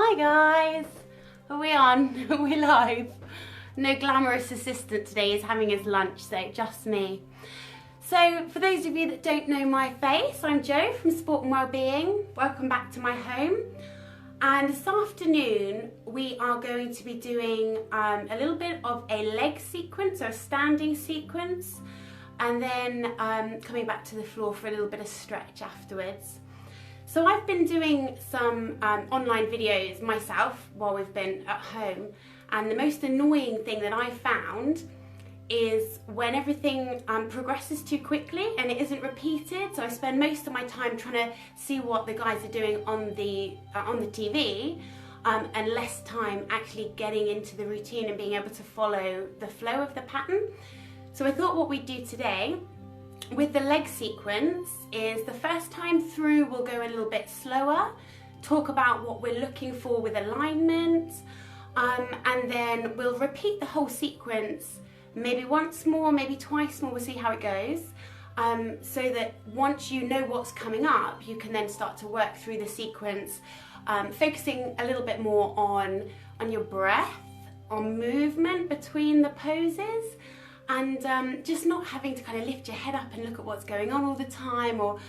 Hi guys, are we on? Are we live? No glamorous assistant today, is having his lunch, so just me. So for those of you that don't know my face, I'm Jo from Sport and Wellbeing. Welcome back to my home. And this afternoon we are going to be doing a little bit of a leg sequence or a standing sequence, and then coming back to the floor for a little bit of stretch afterwards. So I've been doing some online videos myself while we've been at home, and the most annoying thing that I found is when everything progresses too quickly and it isn't repeated. So I spend most of my time trying to see what the guys are doing on the TV, and less time actually getting into the routine and being able to follow the flow of the pattern. So I thought what we'd do today with the leg sequence is the first time through we'll go a little bit slower, talk about what we're looking for with alignment, and then we'll repeat the whole sequence maybe once more, maybe twice more, we'll see how it goes, so that once you know what's coming up, you can then start to work through the sequence, focusing a little bit more on your breath, on movement between the poses, and just not having to kind of lift your head up and look at what's going on all the time, or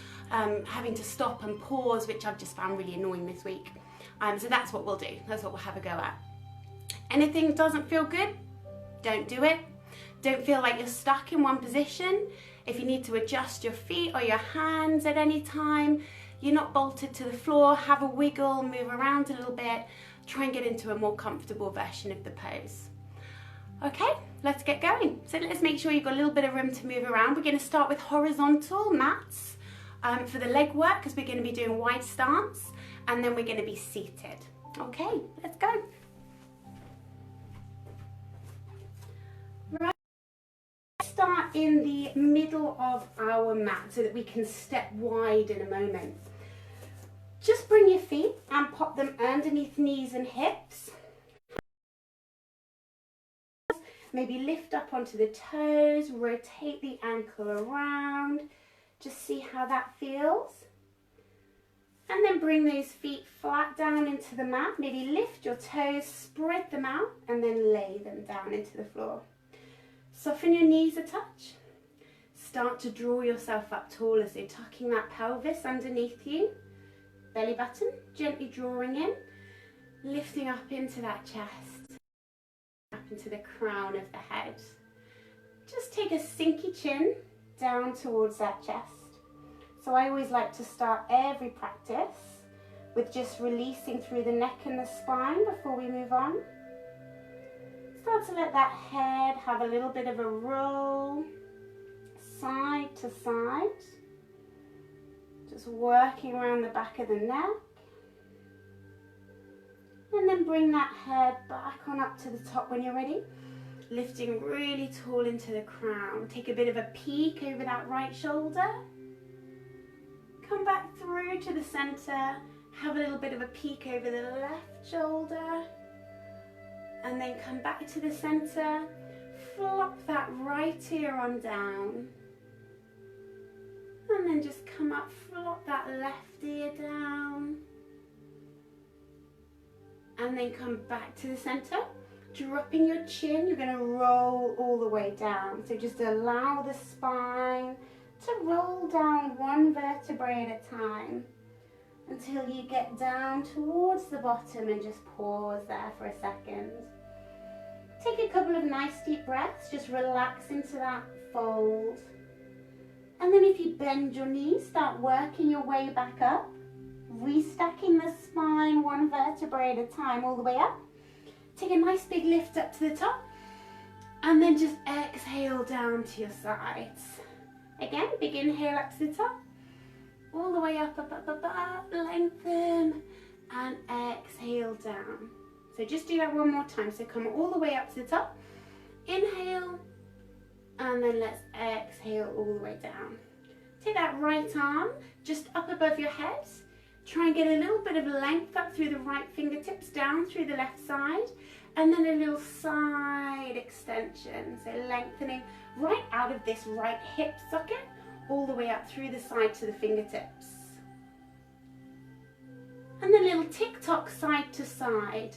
having to stop and pause, which I've just found really annoying this week. So that's what we'll do, that's what we'll have a go at. Anything doesn't feel good, don't do it. Don't feel like you're stuck in one position. If you need to adjust your feet or your hands at any time, you're not bolted to the floor, have a wiggle, move around a little bit, try and get into a more comfortable version of the pose. Okay, let's get going. So let's make sure you've got a little bit of room to move around. We're going to start with horizontal mats for the leg work, because we're going to be doing wide stance, and then we're going to be seated. Okay, let's go. Right, start in the middle of our mat so that we can step wide in a moment. Just bring your feet and pop them underneath knees and hips. Maybe lift up onto the toes, rotate the ankle around, just see how that feels. And then bring those feet flat down into the mat, maybe lift your toes, spread them out, and then lay them down into the floor. Soften your knees a touch. Start to draw yourself up taller, so tucking that pelvis underneath you, belly button, gently drawing in, lifting up into that chest, up into the crown of the head. Just take a sinky chin down towards that chest. So I always like to start every practice with just releasing through the neck and the spine before we move on. Start to let that head have a little bit of a roll, side to side. Just working around the back of the neck. And then bring that head back on up to the top when you're ready. Lifting really tall into the crown. Take a bit of a peek over that right shoulder. Come back through to the center. Have a little bit of a peek over the left shoulder. And then come back to the center. Flop that right ear on down. And then just come up, flop that left ear down. And then come back to the center. Dropping your chin, you're going to roll all the way down. So just allow the spine to roll down one vertebrae at a time until you get down towards the bottom, and just pause there for a second. Take a couple of nice deep breaths, just relax into that fold. And then if you bend your knees, start working your way back up, restacking the spine one vertebrae at a time all the way up. Take a nice big lift up to the top, and then just exhale down to your sides. Again, big inhale up to the top, all the way up, up, up, up, up, lengthen, and exhale down. So just do that one more time. So come all the way up to the top, inhale, and then let's exhale all the way down. Take that right arm just up above your head. Try and get a little bit of length up through the right fingertips, down through the left side, and then a little side extension. So lengthening right out of this right hip socket, all the way up through the side to the fingertips. And then a little tick-tock side to side.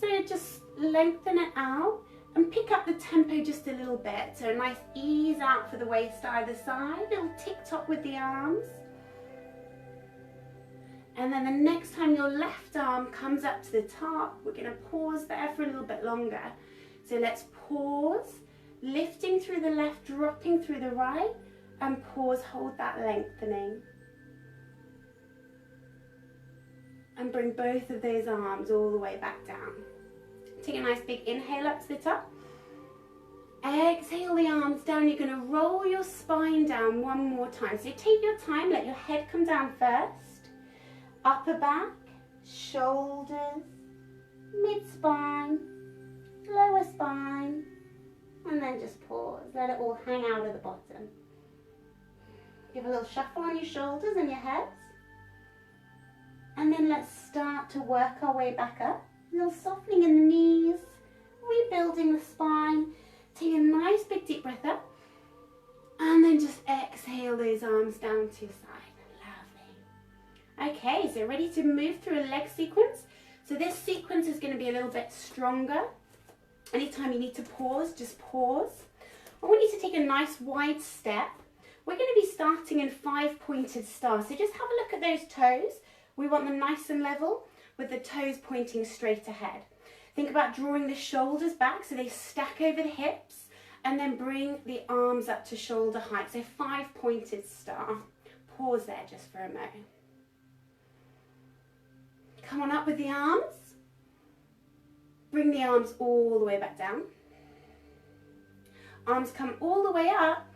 So just lengthen it out and pick up the tempo just a little bit. So a nice ease out for the waist either side, little tick-tock with the arms. And then the next time your left arm comes up to the top, we're going to pause there for a little bit longer. So let's pause, lifting through the left, dropping through the right, and pause, hold that lengthening. And bring both of those arms all the way back down. Take a nice big inhale up to the top. Exhale the arms down. You're going to roll your spine down one more time. So take your time, let your head come down first. Upper back, shoulders, mid-spine, lower spine, and then just pause. Let it all hang out of the bottom. Give a little shuffle on your shoulders and your heads. And then let's start to work our way back up. A little softening in the knees, rebuilding the spine. Take a nice big deep breath up. And then just exhale those arms down to your side. Lovely. Okay, so ready to move through a leg sequence. So this sequence is going to be a little bit stronger. Anytime you need to pause, just pause. I want you to take a nice wide step. We're going to be starting in 5-pointed stars. So just have a look at those toes. We want them nice and level with the toes pointing straight ahead. Think about drawing the shoulders back so they stack over the hips, and then bring the arms up to shoulder height. So 5-pointed star. Pause there just for a moment. Come on up with the arms. Bring the arms all the way back down. Arms come all the way up,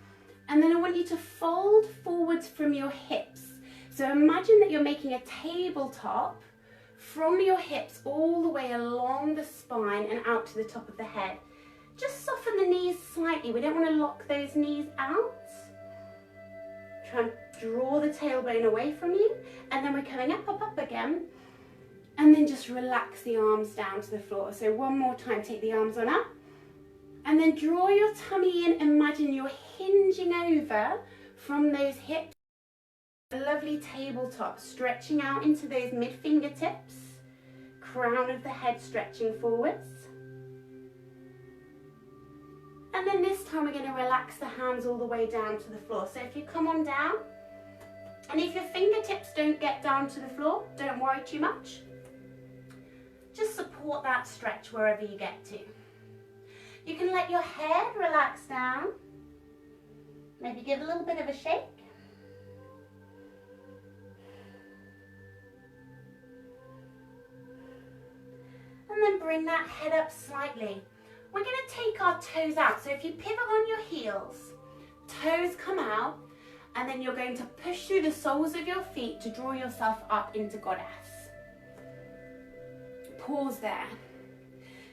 and then I want you to fold forwards from your hips. So imagine that you're making a tabletop from your hips all the way along the spine and out to the top of the head. Just soften the knees slightly. We don't want to lock those knees out. Try and draw the tailbone away from you. And then we're coming up, up, up again. And then just relax the arms down to the floor. So one more time, take the arms on up. And then draw your tummy in. Imagine you're hinging over from those hips. A lovely tabletop, stretching out into those mid-fingertips. Crown of the head stretching forwards. And then this time we're going to relax the hands all the way down to the floor. So if you come on down, and if your fingertips don't get down to the floor, don't worry too much. Just support that stretch wherever you get to. You can let your head relax down. Maybe give a little bit of a shake. And then bring that head up slightly. We're going to take our toes out. So if you pivot on your heels, toes come out, and then you're going to push through the soles of your feet to draw yourself up into goddess. Pause there.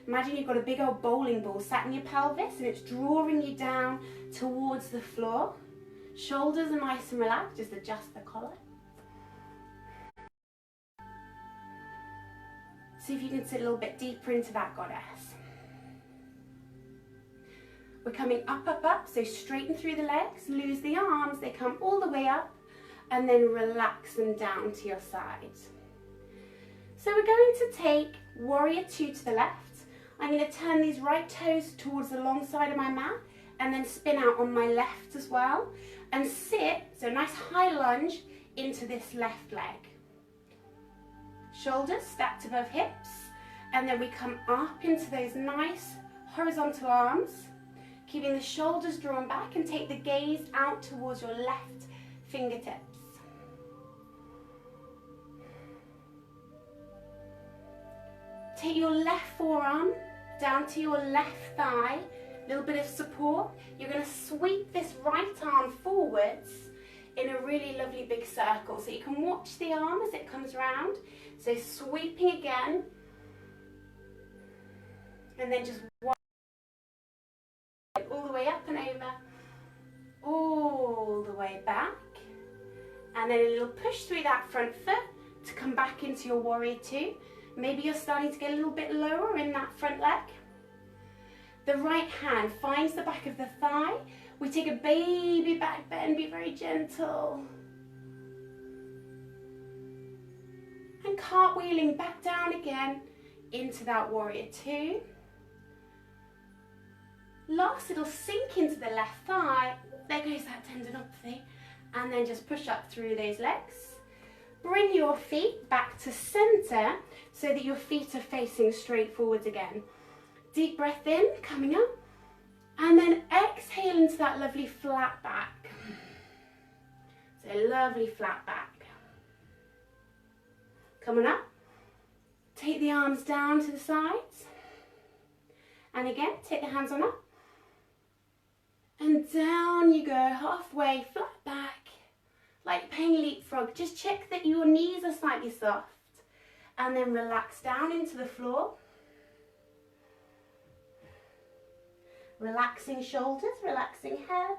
Imagine you've got a big old bowling ball sat in your pelvis and it's drawing you down towards the floor. Shoulders are nice and relaxed, just adjust the collar. See if you can sit a little bit deeper into that goddess. We're coming up, up, up, so straighten through the legs, lose the arms, they come all the way up, and then relax them down to your sides. So we're going to take warrior 2 to the left. I'm going to turn these right toes towards the long side of my mat, and then spin out on my left as well, and sit, so nice high lunge into this left leg. Shoulders stacked above hips, and then we come up into those nice horizontal arms, keeping the shoulders drawn back, and take the gaze out towards your left fingertips. Take your left forearm down to your left thigh, a little bit of support. You're going to sweep this right arm forwards in a really lovely big circle. So you can watch the arm as it comes round. So sweeping again, and then just all the way up and over, all the way back, and then a little push through that front foot to come back into your warrior 2. Maybe you're starting to get a little bit lower in that front leg. The right hand finds the back of the thigh. We take a baby back bend, be very gentle. And then cartwheeling back down again into that warrior two. Last, it'll sink into the left thigh. There goes that tendinopathy. And then just push up through those legs. Bring your feet back to center so that your feet are facing straight forwards again. Deep breath in, coming up. And then exhale into that lovely flat back. So lovely flat back. Coming up. Take the arms down to the sides. And again, take the hands on up. And down you go, halfway, flat back. Like playing leapfrog. Just check that your knees are slightly soft. And then relax down into the floor. Relaxing shoulders, relaxing head.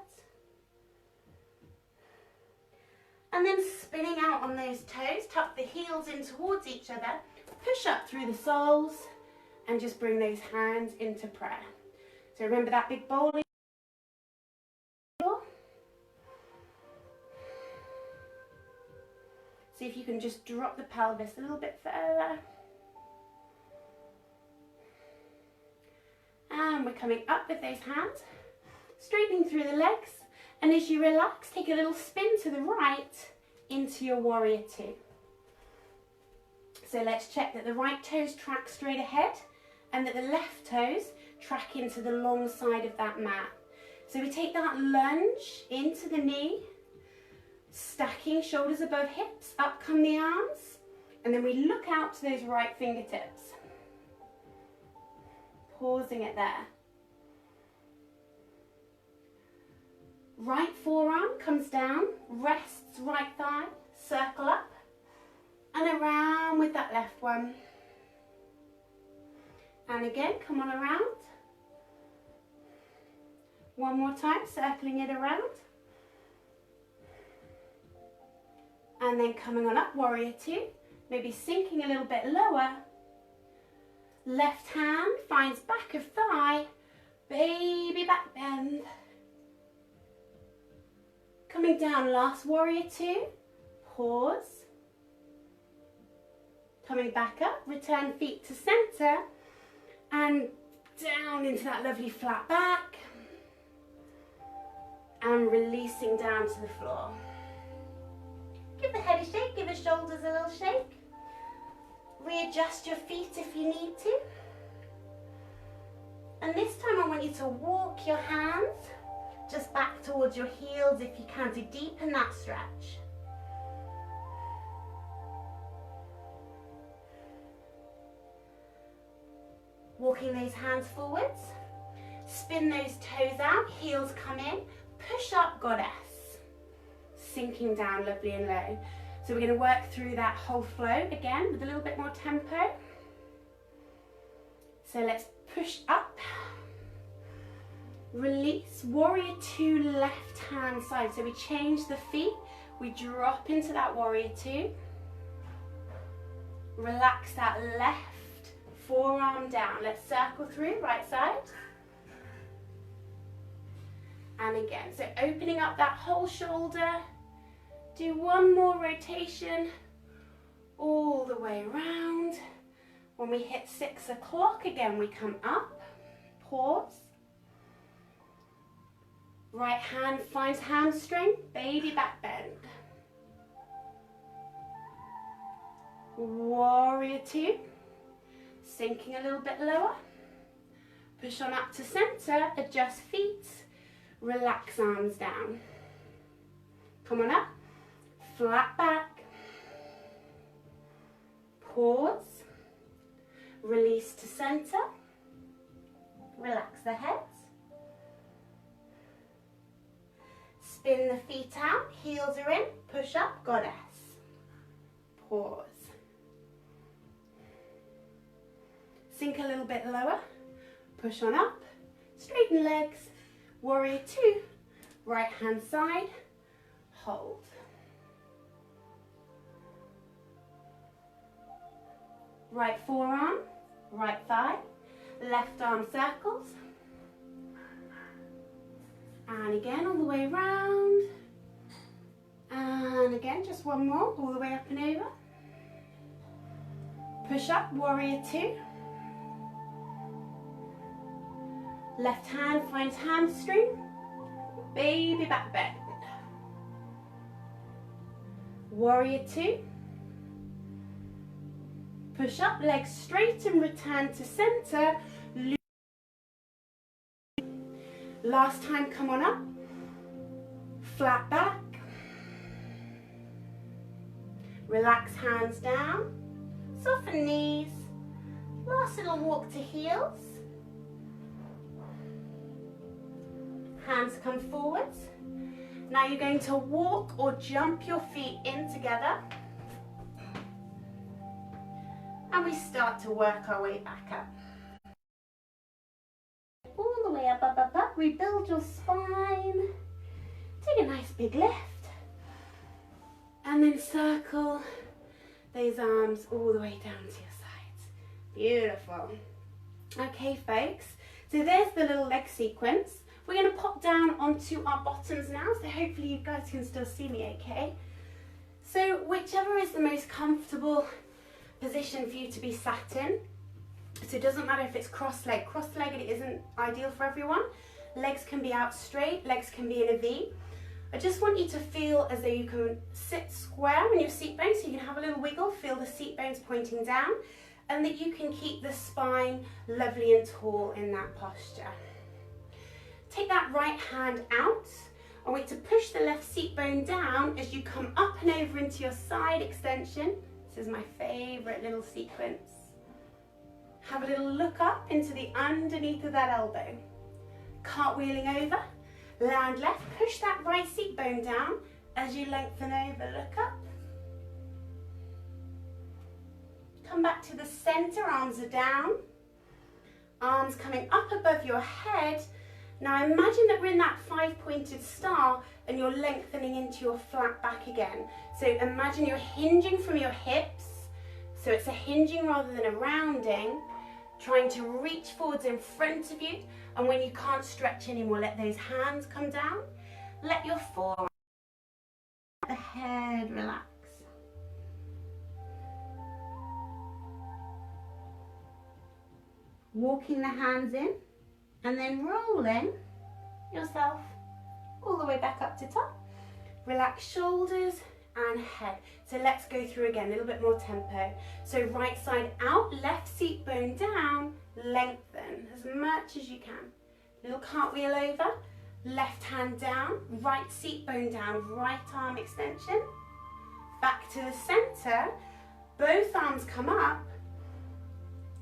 And then spinning out on those toes, tuck the heels in towards each other, push up through the soles, and just bring those hands into prayer. So remember that big bowling floor. See if you can just drop the pelvis a little bit further. And we're coming up with those hands, straightening through the legs. And as you relax, take a little spin to the right into your warrior two. So let's check that the right toes track straight ahead and that the left toes track into the long side of that mat. So we take that lunge into the knee, stacking shoulders above hips, up come the arms, and then we look out to those right fingertips. Pausing it there. Right forearm comes down, rests right thigh, circle up, and around with that left one. And again, come on around. One more time, circling it around. And then coming on up, warrior two, maybe sinking a little bit lower. Left hand finds back of thigh, baby back bend. Coming down, last warrior two, pause. Coming back up, return feet to center and down into that lovely flat back. And releasing down to the floor. Give the head a shake, give the shoulders a little shake. Readjust your feet if you need to. And this time I want you to walk your hands just back towards your heels if you can, to deepen that stretch. Walking those hands forwards. Spin those toes out, heels come in. Push up, goddess. Sinking down lovely and low. So we're going to work through that whole flow again with a little bit more tempo. So let's push up. Release, warrior two, left hand side. So we change the feet, we drop into that warrior two. Relax that left forearm down. Let's circle through, right side. And again, so opening up that whole shoulder. Do one more rotation all the way around. When we hit 6 o'clock, again, we come up, pause. Right hand finds hamstring, baby back bend. Warrior two, sinking a little bit lower. Push on up to center, adjust feet, relax arms down. Come on up, flat back. Pause, release to center, relax the head. Spin the feet out, heels are in, push up, goddess. Pause. Sink a little bit lower, push on up, straighten legs, warrior two, right hand side, hold. Right forearm, right thigh, left arm circles. And again, all the way round. And again, just one more, all the way up and over. Push up, warrior two. Left hand finds hamstring, baby back bend. Warrior two. Push up, legs straight and return to center. Last time, come on up. Flat back. Relax hands down. Soften knees. Last little walk to heels. Hands come forwards. Now you're going to walk or jump your feet in together. And we start to work our way back up. All the way up, up, up, up. Rebuild your spine. Take a nice big lift. And then circle those arms all the way down to your sides. Beautiful. Okay, folks. So there's the little leg sequence. We're going to pop down onto our bottoms now. So hopefully you guys can still see me okay. So whichever is the most comfortable position for you to be sat in. So it doesn't matter if it's cross-legged. Cross-legged isn't ideal for everyone. Legs can be out straight, legs can be in a V. I just want you to feel as though you can sit square on your seat bones, so you can have a little wiggle, feel the seat bones pointing down, and that you can keep the spine lovely and tall in that posture. Take that right hand out. I want you to push the left seat bone down as you come up and over into your side extension. This is my favourite little sequence. Have a little look up into the underneath of that elbow. Cartwheeling over, land left, push that right seat bone down as you lengthen over, look up. Come back to the centre, arms are down. Arms coming up above your head. Now imagine that we're in that 5-pointed star and you're lengthening into your flat back again. So imagine you're hinging from your hips. So it's a hinging rather than a rounding. Trying to reach forwards in front of you. And when you can't stretch anymore, let those hands come down. Let your forearm, the head relax. Walking the hands in. And then rolling yourself all the way back up to top. Relax shoulders and head. So let's go through again, a little bit more tempo. So right side out, left seat bone down, lengthen as much as you can. Little cartwheel over, left hand down, right seat bone down, right arm extension. Back to the center, both arms come up.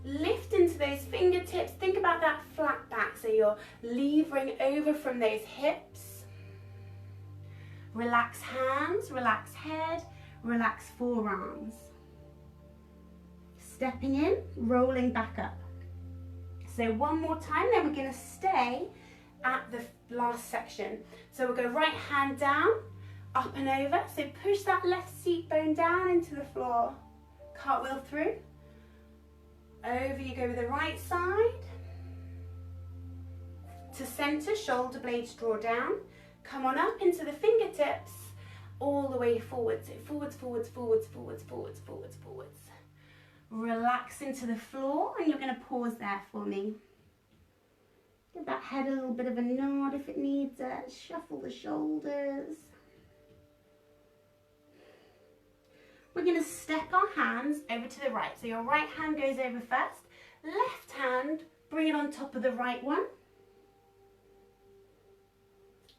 Lift into those fingertips. Think about that flat back, so you're levering over from those hips. Relax hands, relax head, relax forearms. Stepping in, rolling back up. So one more time, then we're going to stay at the last section. So we'll go right hand down, up and over. So push that left seat bone down into the floor. Cartwheel through. Over you go with the right side. To center, shoulder blades draw down. Come on up into the fingertips, all the way forwards. So forwards, forwards, forwards, forwards, forwards, forwards, forwards. Relax into the floor, and you're going to pause there for me. Give that head a little bit of a nod if it needs it. Shuffle the shoulders. We're going to step our hands over to the right. So your right hand goes over first. Left hand, bring it on top of the right one.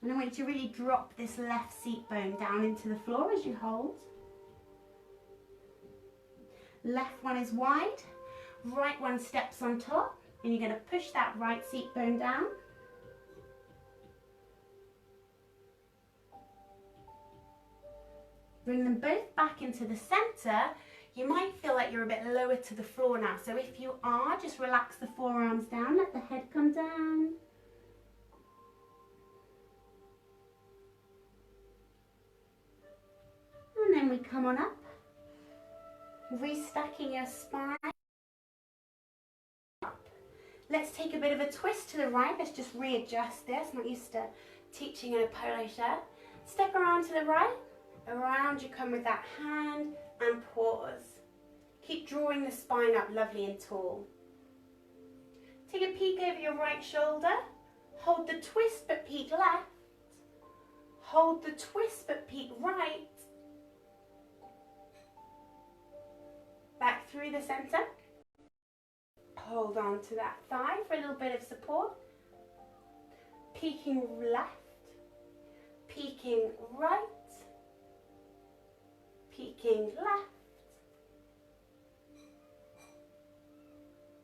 And I want you to really drop this left seat bone down into the floor as you hold. Left one is wide. Right one steps on top. And you're going to push that right seat bone down. Bring them both back into the center. You might feel like you're a bit lower to the floor now. So if you are, just relax the forearms down, let the head come down. And then we come on up, restacking your spine. Let's take a bit of a twist to the right. Let's just readjust this. I'm not used to teaching in a polo shirt. Step around to the right. Around you come with that hand and pause. Keep drawing the spine up lovely and tall. Take a peek over your right shoulder. Hold the twist but peek left. Hold the twist but peek right. Back through the center. Hold on to that thigh for a little bit of support. Peeking left. Peeking right. Peeking left.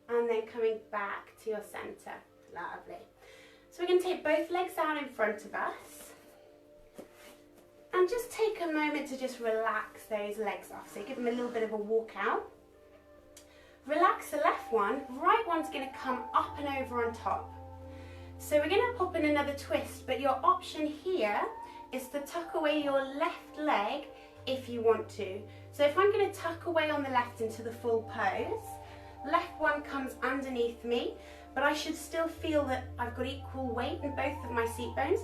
And then coming back to your center. Lovely. So we're going to take both legs down in front of us. And just take a moment to just relax those legs off. So give them a little bit of a walk out. Relax the left one. Right one's going to come up and over on top. So we're going to pop in another twist. But your option here is to tuck away your left leg if you want to. So if I'm going to tuck away on the left into the full pose, left one comes underneath me, but I should still feel that I've got equal weight in both of my seat bones.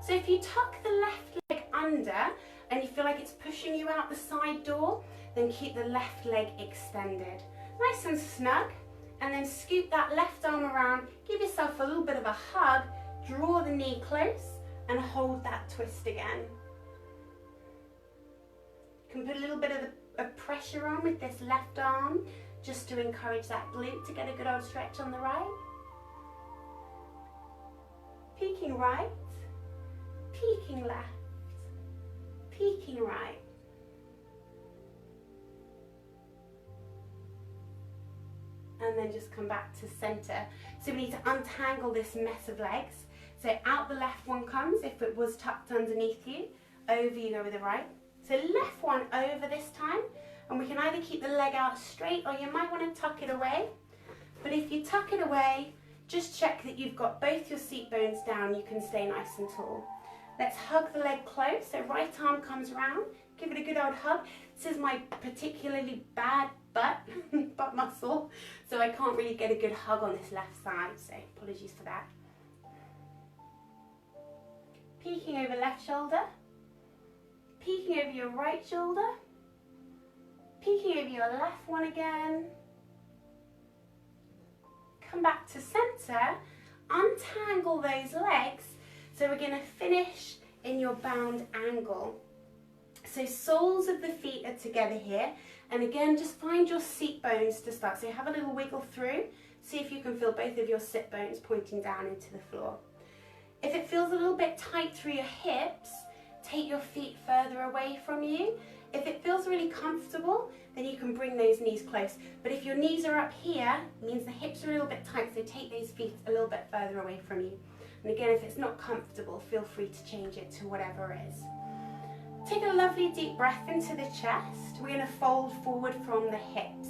So if you tuck the left leg under and you feel like it's pushing you out the side door, then keep the left leg extended. Nice and snug, and then scoop that left arm around, give yourself a little bit of a hug, draw the knee close, and hold that twist again. You can put a little bit of pressure on with this left arm, just to encourage that glute to get a good old stretch on the right. Peeking right, peeking left, peeking right. And then just come back to center. So we need to untangle this mess of legs. So out the left one comes, if it was tucked underneath you, over you go with the right. So left one over this time, and we can either keep the leg out straight or you might want to tuck it away. But if you tuck it away, just check that you've got both your seat bones down, you can stay nice and tall. Let's hug the leg close, so right arm comes around, give it a good old hug. This is my particularly bad butt muscle, so I can't really get a good hug on this left side, so apologies for that. Peeking over left shoulder, peeking over your right shoulder, peeking over your left one again. Come back to center, untangle those legs. So we're going to finish in your bound angle. So soles of the feet are together here. And again, just find your seat bones to start. So have a little wiggle through. See if you can feel both of your sit bones pointing down into the floor. If it feels a little bit tight through your hips, take your feet further away from you. If it feels really comfortable, then you can bring those knees close. But if your knees are up here, it means the hips are a little bit tight, so take those feet a little bit further away from you. And again, if it's not comfortable, feel free to change it to whatever is. Take a lovely deep breath into the chest. We're going to fold forward from the hips.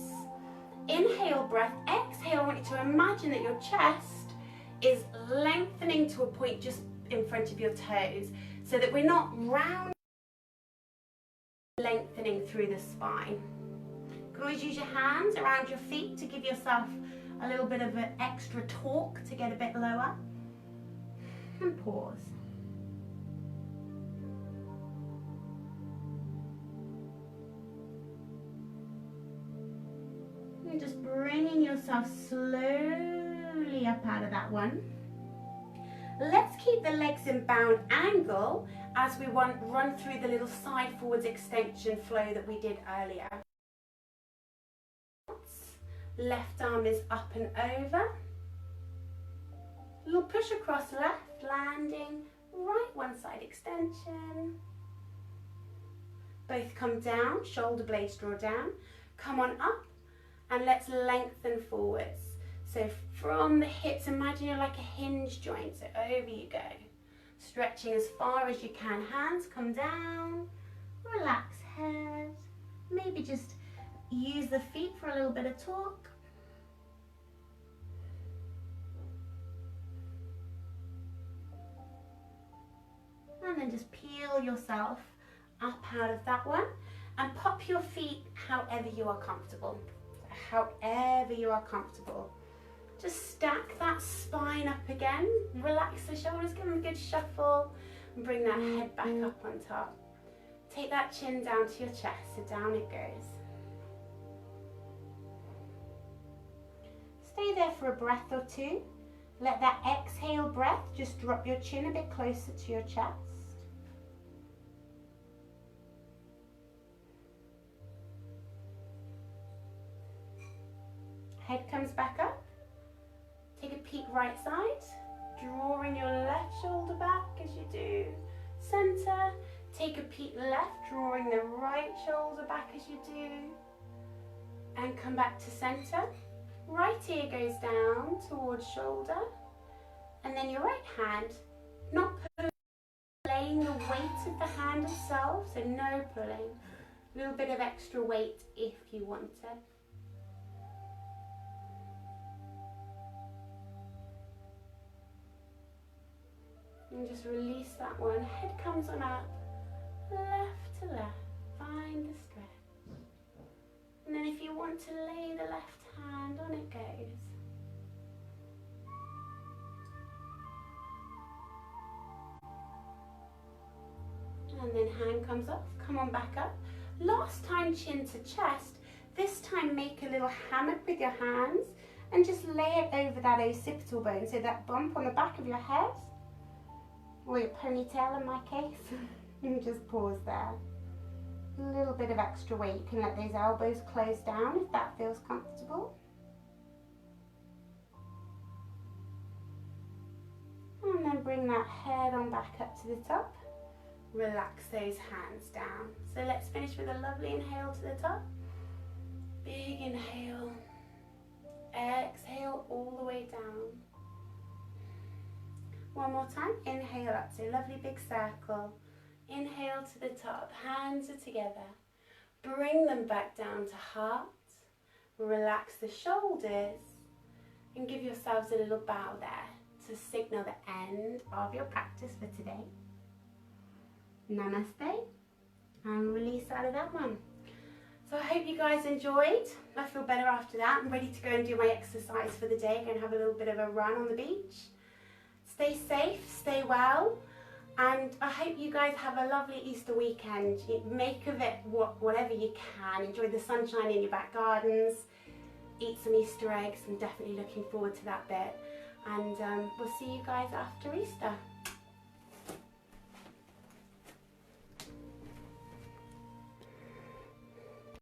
Inhale breath, exhale. I want you to imagine that your chest is lengthening to a point just in front of your toes, so that we're not round, lengthening through the spine. You can always use your hands around your feet to give yourself a little bit of an extra torque to get a bit lower. And pause. And just bringing yourself slowly up out of that one. Let's keep the legs in bound angle as we run through the little side forwards extension flow that we did earlier. Left arm is up and over. A little push across left, landing, right one side extension. Both come down, shoulder blades draw down. Come on up and let's lengthen forwards. So from the hips, imagine you're like a hinge joint, so over you go. Stretching as far as you can, hands come down, relax head, maybe just use the feet for a little bit of torque. And then just peel yourself up out of that one and pop your feet however you are comfortable. However you are comfortable. Just stack that spine up again, relax the shoulders, give them a good shuffle, and bring that head back up on top. Take that chin down to your chest, so down it goes. Stay there for a breath or two. Let that exhale breath just drop your chin a bit closer to your chest. Head comes back up. Take a peek right side, drawing your left shoulder back as you do. Center. Take a peek left, drawing the right shoulder back as you do. And come back to center. Right ear goes down towards shoulder. And then your right hand, not pulling, laying the weight of the hand itself, so no pulling. A little bit of extra weight if you want it. And just release that one. Head comes on up, left to left. Find the stretch. And then if you want to lay the left hand on, it goes. And then hand comes off. Come on back up. Last time chin to chest. This time make a little hammock with your hands and just lay it over that occipital bone. So that bump on the back of your head, or your ponytail in my case, and just pause there. A little bit of extra weight. You can let those elbows close down if that feels comfortable. And then bring that head on back up to the top. Relax those hands down. So let's finish with a lovely inhale to the top. Big inhale. Exhale all the way down. One more time, inhale up, so lovely big circle. Inhale to the top, hands are together. Bring them back down to heart. Relax the shoulders and give yourselves a little bow there to signal the end of your practice for today. Namaste, and release out of that one. So I hope you guys enjoyed. I feel better after that. I'm ready to go and do my exercise for the day. Going to have a little bit of a run on the beach. Stay safe, stay well, and I hope you guys have a lovely Easter weekend. Make of it whatever you can. Enjoy the sunshine in your back gardens, eat some Easter eggs. I'm definitely looking forward to that bit, and we'll see you guys after Easter.